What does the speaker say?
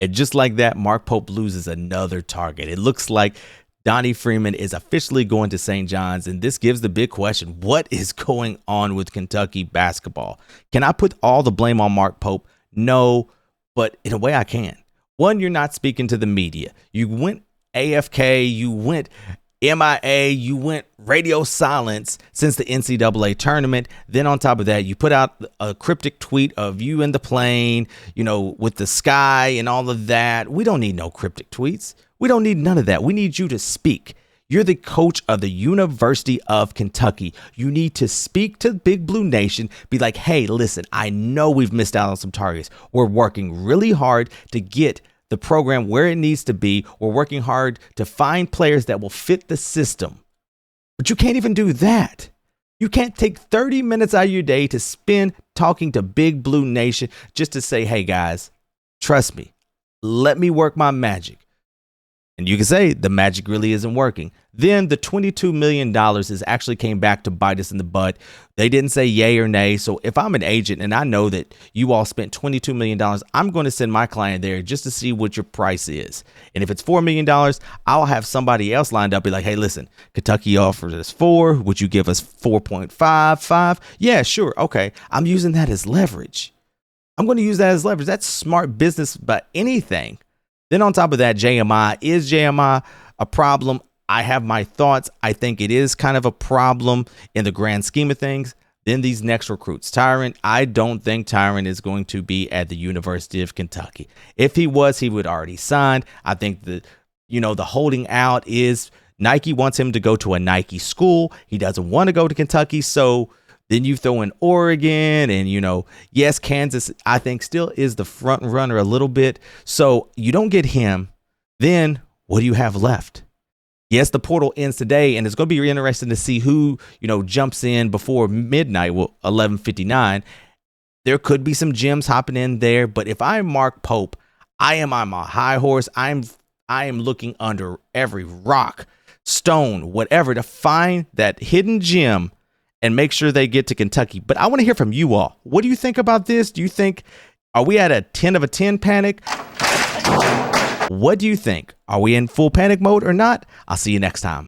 And just like that, Mark Pope loses another target. It looks like Donnie Freeman is officially going to St. John's, and this gives the big question: what is going on with Kentucky basketball? Can I put all the blame on Mark Pope? No, but in a way I can. One, you're not speaking to the media. You went AFK, you went MIA, you went radio silence since the NCAA tournament. Then on top of that, you put out a cryptic tweet of you in the plane, with the sky and all of that. We don't need no cryptic tweets. We don't need none of that. We need you to speak. You're the coach of the University of Kentucky. You need to speak to Big Blue Nation. Be like, hey, listen, I know we've missed out on some targets. We're working really hard to get the program where it needs to be. We're working hard to find players that will fit the system. But you can't even do that. You can't take 30 minutes out of your day to spend talking to Big Blue Nation just to say, hey, guys, trust me, let me work my magic. And you can say the magic really isn't working. Then the $22 million is actually came back to bite us in the butt. They didn't say yay or nay. So if I'm an agent and I know that you all spent $22 million, I'm going to send my client there just to see what your price is. And if it's $4 million, I'll have somebody else lined up, be like, hey, listen, Kentucky offers us 4. Would you give us 4.55? Yeah, sure. Okay. I'm using that as leverage. I'm going to use that as leverage. That's smart business by anything. Then on top of that, JMI. Is JMI a problem? I have my thoughts. I think it is kind of a problem in the grand scheme of things. Then these next recruits. Tyron, I don't think Tyron is going to be at the University of Kentucky. If he was, he would already signed. I think the holding out is Nike wants him to go to a Nike school. He doesn't want to go to Kentucky. So then you throw in Oregon and, yes, Kansas, I think still is the front runner a little bit. So you don't get him. Then what do you have left? Yes, the portal ends today, and it's going to be interesting to see who, jumps in before midnight, 11:59. There could be some gems hopping in there. But if I'm Mark Pope, I am on my high horse. I am looking under every rock, stone, whatever to find that hidden gem and make sure they get to Kentucky. But I want to hear from you all. What do you think about this? Do you think, are we at a 10 of a 10 panic? What do you think? Are we in full panic mode or not? I'll see you next time.